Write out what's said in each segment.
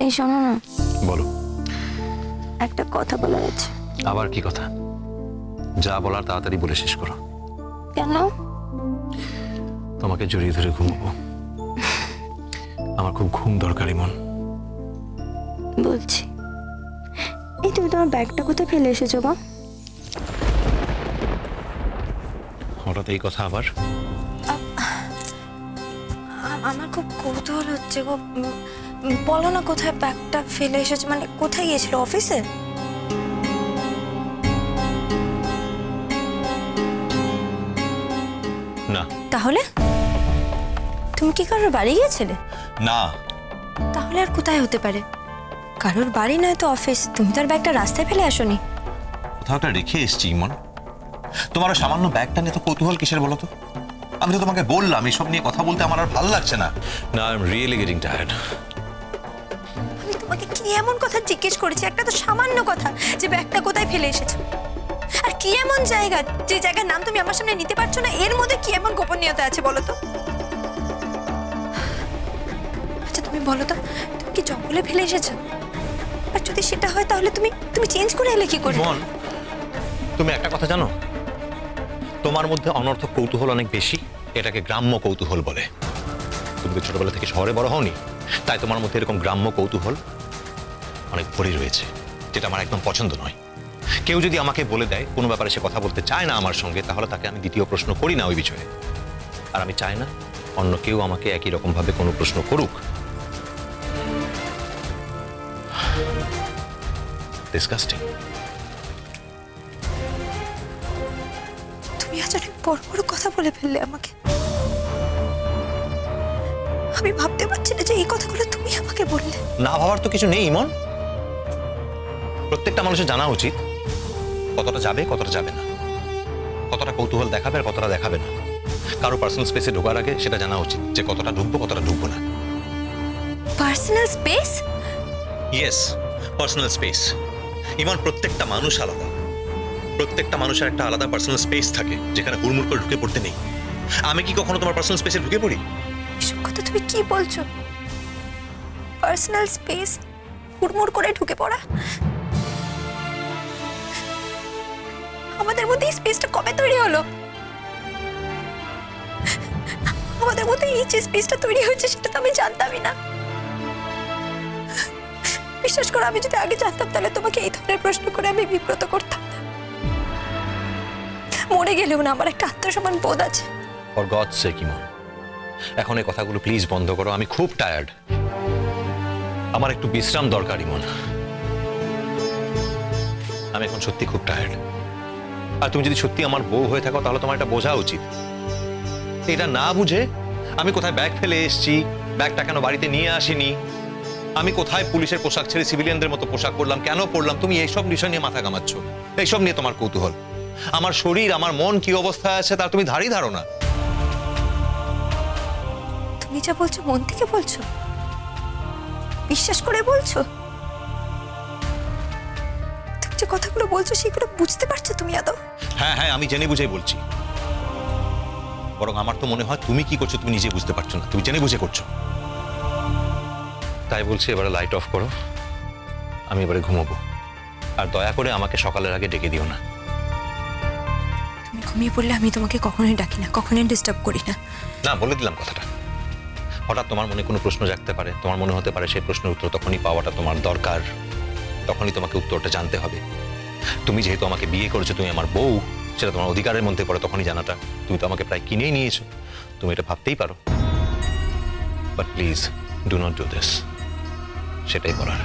এই শোনো না, বলো। একটা কথা বলার আছে। আবার কি কথা? যা বলার তাড়াতাড়ি বলে শেষ করো। কেন? তোমাকে জড়িয়ে ধরে ঘুমাবো। আমার খুব ঘুম দরকারি মন। বলছি, এই তুমি তোমার ব্যাগটা কোথায় ফেলে এসেছো গো? হঠাৎ এই কথা আবার? আমার খুব কৌতূহল হচ্ছে গো। বলো না কোথায় ব্যাগটা ফেলে এসেছো, মানে কোথায় গিয়েছিল? অফিসে? না। তাহলে তুমি কি কারোর বাড়ি গিয়েছিলে? না। তাহলে আর কোথায় হতে পারে? কারোর বাড়ি নয় তো অফিস। তুমি তো আর ব্যাগটা রাস্তায় ফেলে আসোনি। কোথাও একটা রেখে এসছি ইমন। তোমার সামান্য ব্যাগটা নিয়ে তো কৌতূহল কিসের বলো তো? আমি তো তোমাকে বললাম এসব নিয়ে কথা বলতে আমার আর ভালো লাগছে না। না, I am really getting tired. আমি তোমাকে কি এমন কথা জিজ্ঞেস করেছি? একটা তো সামান্য কথা, যে ব্যাগটা কোথায় ফেলে এসেছো। আর কি এমন জায়গা, যে জায়গার নাম তুমি আমার সামনে নিতে পারছো না? এর মধ্যে কি এমন গোপনীয়তা আছে বলো তো? আচ্ছা তুমি বলো তো, তুমি কি জঙ্গলে ফেলে এসেছো? আর যদি সেটা হয় তাহলে তুমি চেঞ্জ করে এলে কি করে? মন, তুমি একটা কথা জানো? তোমার মধ্যে অনর্থক কৌতূহল অনেক বেশি। এটাকে গ্রাম্য কৌতূহল বলে। তুমি তো ছোটবেলা থেকে শহরে বড় হওনি, তাই তোমার মধ্যে এরকম গ্রাম্য কৌতূহল অনেক ভরে রয়েছে, যেটা আমার একদম পছন্দ নয়। কেউ যদি আমাকে বলে দেয় কোনো ব্যাপারে সে কথা বলতে চায় না আমার সঙ্গে, তাহলে তাকে আমি দ্বিতীয় প্রশ্ন করি না ওই বিষয়ে। আর আমি চাই না অন্য কেউ আমাকে একই রকম ভাবে কোনো প্রশ্ন করুক। ডিসগাস্টিং। তুমি আজ অনেক বড় বড় কথা বলে ফেললে আমাকে। আমি ভাবতে পারছি না যে এই কথাগুলো তুমি আমাকে বললে। না ভাবার তো কিছু নেই ইমন। প্রত্যেকটা মানুষের জানা উচিত কতটা যাবে কতটা যাবে না, কতটা কৌতূহল দেখাবে আর কতটা দেখাবে না। কারো পার্সোনাল স্পেসে ঢোকার আগে সেটা জানা উচিত যে কতটা ঢুকবো কতটা ঢুকবো না। Personal space? Yes, personal space. Emon, প্রত্যেকটা মানুষ আলাদা। প্রত্যেকটা মানুষের একটা আলাদা পার্সোনাল স্পেস থাকে, যেখানে হুড়মুড় করে ঢুকে পড়তে নেই। আমি কি কখনো তোমার পার্সোনাল স্পেসে ঢুকে পড়ি? এসব কথা তুমি কি বলছো? পার্সোনাল স্পেস হুড়মুড় করে ঢুকে পড়া? আমাদের মধ্যে এই স্পেসটা কবে তৈরি হলো? আমাদের মধ্যে এই যে স্পেসটা তৈরি হয়েছে সেটা তো আমি জানতামই না। বিশ্বাস করো, আমি যদি আগে জানতাম তাহলে তোমাকে এই ধরনের প্রশ্ন করে আমি বিব্রত করতাম না। মরে গেলেও না, আমার একটা আত্মসম্মান বোধ আছে। ফর গডস সেক ইমন, এখন এই কথাগুলো প্লিজ বন্ধ করো। আমি খুব টায়ার্ড। আমার একটু বিশ্রাম দরকার ইমন। আমি এখন সত্যি খুব টায়ার্ড। আর তুমি যদি সত্যি আমার বউ হয়ে থাকো তাহলে তোমার এটা বোঝা উচিত। এটা না বুঝে আমি কোথায় ব্যাগ ফেলে এসেছি, ব্যাগটা কেন বাড়িতে নিয়ে আসিনি, আমি কোথায় পুলিশের পোশাক ছেড়ে সিভিলিয়ানদের মতো পোশাক পরলাম, কেন পরলাম, তুমি এইসব বিষয় নিয়ে মাথা ঘামাচ্ছ। এইসব নিয়ে তোমার কৌতূহল। আমার শরীর আমার মন কি অবস্থায় আছে তার তুমি ধারই ধারো না। তুমি যা বলছো মন থেকে বলছো? বিশ্বাস করে বলছো? তুমি যে কথাগুলো বলছো সেগুলো বুঝতে পারছো তুমি আদৌ? হ্যাঁ হ্যাঁ, আমি জেনে বুঝেই বলছি। বরং আমার তো মনে হয় তুমি কি করছো তুমি নিজে বুঝতে পারছো না, তুমি জেনে বুঝে করছো। তাই বলছি এবারে লাইট অফ করো, আমি এবারে ঘুমাবো। আর দয়া করে আমাকে সকালের আগে ডেকে দিও না। তুমি ঘুমিয়ে পড়লে আমি তোমাকে কখনোই ডাকি না, কখনোই ডিস্টার্ব করি না। না, বলে দিলাম কথাটা। হঠাৎ তোমার মনে কোনো প্রশ্ন জাগতে পারে, তোমার মনে হতে পারে সেই প্রশ্নের উত্তর তখনই পাওয়াটা তোমার দরকার, তখনই তোমাকে উত্তরটা জানতে হবে। তুমি যেহেতু আমাকে বিয়ে করেছো, তুমি আমার বউ, সেটা তোমার অধিকারের মধ্যে পড়ে তখনই জানাটা। তুমি তো আমাকে প্রায় কিনেই নিয়েছো, তুমি এটা ভাবতেই পারো। But please do not do this, সেটাই বলার।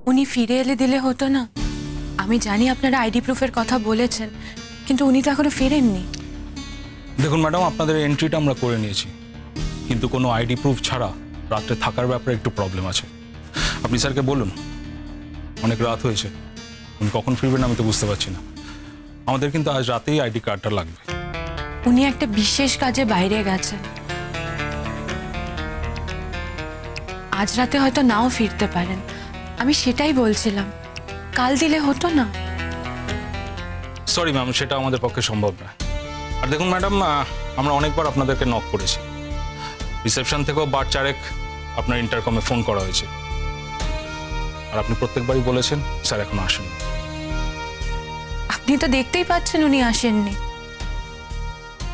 উনি ফিরে এলে দিলে হতো না? আমি জানি আপনারা আইডি প্রুফের কথা বলেছেন, কিন্তু উনি তো এখনো ফেরেননি। দেখুন ম্যাডাম, আপনাদের এন্ট্রিটা আমরা করে নিয়েছি, কিন্তু কোনো আইডি প্রুফ ছাড়া রাত্রে থাকার ব্যাপারে একটু প্রবলেম আছে। আপনি স্যারকে বলুন, অনেক রাত হয়েছে, উনি কখন ফিরবেন আমি তো বুঝতে পারছি না। আমাদের কিন্তু আজ রাতেই আইডি কার্ডটা লাগবে। উনি একটা বিশেষ কাজে বাইরে গেছেন, আজ রাতে হয়তো নাও ফিরতে পারেন। আমি সেটাই বলছিলাম, কাল দিলে হতো না? সরি ম্যাম, সেটা আমাদের পক্ষে সম্ভব না। আর দেখুন ম্যাডাম, আমরা অনেকবার আপনাদেরকে নক করেছি, রিসেপশন থেকেও বার চারেক আপনার ইন্টারকমে ফোন করা হয়েছে, আর আপনি প্রত্যেকবারই বলেছেন স্যার এখন আসেন। আপনি তো দেখতেই পাচ্ছেন উনি আসেননি।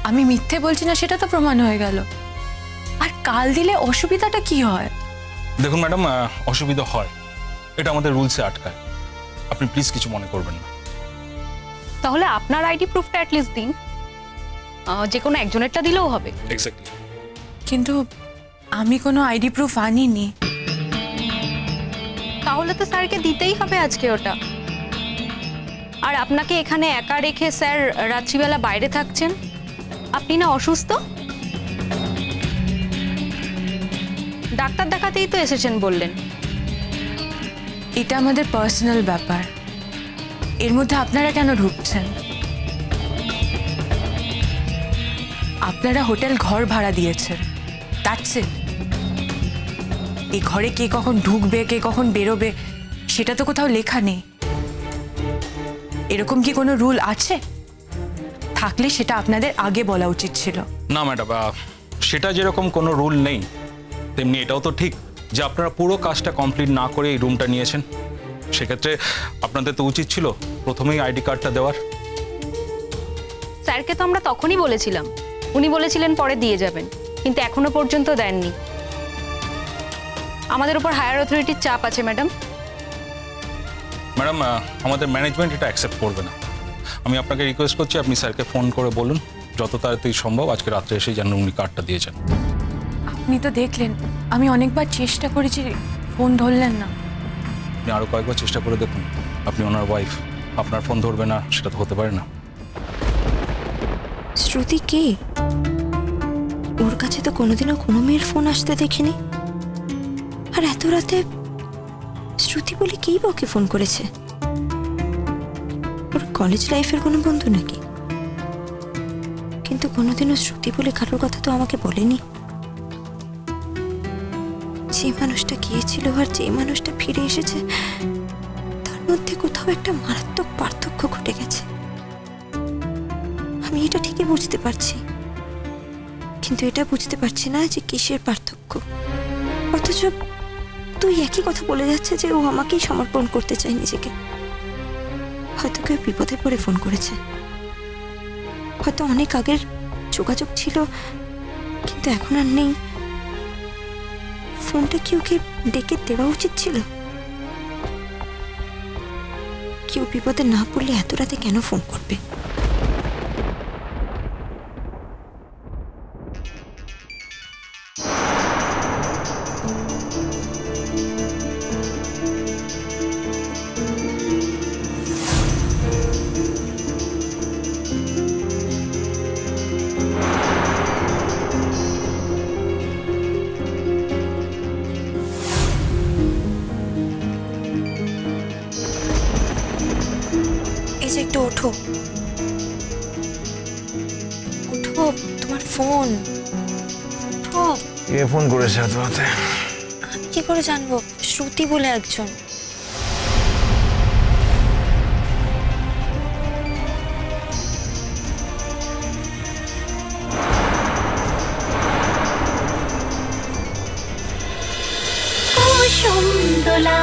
আমি মিথ্যে বলছি না সেটা তো প্রমাণ হয়ে গেল। আর কাল দিলে অসুবিধাটা কি হয়? দেখুন ম্যাডাম, অসুবিধা হয়, এটা আমাদের রুলসে আটকায়। আপনি প্লিজ কিছু মনে করবেন না। তাহলে আপনার আইডি প্রুফটা অ্যাটলিস্ট দিন, যে কোনো একজনেরটা দিলেও হবে। এক্স্যাক্টলি। কিন্তু আমি কোনো আইডি প্রুফ আনিনি। তাহলে তো স্যারকে দিতেই হবে আজকে ওটা। আর আপনাকে এখানে একা রেখে স্যার রাত্রিবেলা বাইরে থাকছেন, আপনি না অসুস্থ? ডাক্তার দেখাতেই তো এসেছেন বললেন। এটা আমাদের পার্সোনাল ব্যাপার, এর মধ্যে আপনারা কেন ঢুকছেন? আপনারা হোটেল ঘর ভাড়া দিয়েছেন, দ্যাটস ইট। এই ঘরে কে কখন ঢুকবে কে কখন বেরোবে সেটা তো কোথাও লেখা নেই। এরকম কি কোনো রুল আছে? থাকলে সেটা আপনাদের আগে বলা উচিত ছিল। না ম্যাডাম, সেটা যেরকম কোনো রুল নেই, তেমনি এটাও তো ঠিক যে আপনারা পুরো কাজটা কমপ্লিট না করে এই রুমটা নিয়েছেন। সেক্ষেত্রে আপনাদের তো উচিত ছিল প্রথমেই আইডি কার্ডটা দেওয়ার। স্যারকে তো আমরা তখনই বলেছিলাম, উনি বলেছিলেন পরে দিয়ে যাবেন, কিন্তু এখনো পর্যন্ত দেননি। আমাদের উপর হায়ার অথরিটির চাপ আছে ম্যাডাম। ম্যাডাম, আমাদের ম্যানেজমেন্ট এটা অ্যাকসেপ্ট করবে না। আমি আপনাকে রিকোয়েস্ট করছি, আপনি স্যারকে ফোন করে বলুন যত তাড়াতাড়ি সম্ভব আজকে রাত্রে এসে যেন উনি কার্ডটা দিয়ে যান। আপনি তো দেখলেন আমি অনেকবার চেষ্টা করেছি, ফোন ধরলেন না। আপনি আরও কয়েকবার চেষ্টা করে দেখুন। আপনি ওনার ওয়াইফ, আপনার ফোন ধরবে না সেটা তো হতে পারে না। শ্রুতি কে? ওর কাছে তো কোনোদিনও কোনো মেয়ের ফোন আসতে দেখিনি। আর এত রাতে শ্রুতি বলে কেই বা ওকে ফোন করেছে? ওর কলেজ লাইফের কোনো বন্ধু নাকি? কিন্তু কোনোদিনও শ্রুতি বলে কারোর কথা তো আমাকে বলেনি। যে মানুষটা গিয়েছিল আর যে মানুষটা ফিরে এসেছে তার মধ্যে কোথাও একটা মারাত্মক পার্থক্য ঘটে গেছে। আমি এটা ঠিকই বুঝতে পারছি, কিন্তু এটা বুঝতে পারছি না যে কিসের পার্থক্য। অথচ তুই একই কথা বলে যাচ্ছে যে ও আমাকেই সমর্পণ করতে চায় নিজেকে। হয়তো কেউ বিপদে পড়ে ফোন করেছে, হয়তো অনেক আগের যোগাযোগ ছিল কিন্তু এখন আর নেই। ফোনটা কি ওকে ডেকে দেওয়া উচিত ছিল? কেউ বিপদে না পড়লে এত রাতে কেন ফোন করবে? একটু ওঠো, ওঠো, তোমার ফোন। ওঠো। কে ফোন করেছে এত রাতে? আমি কি করে জানবো? শ্রুতি বলে একজন। কুসুম দোলা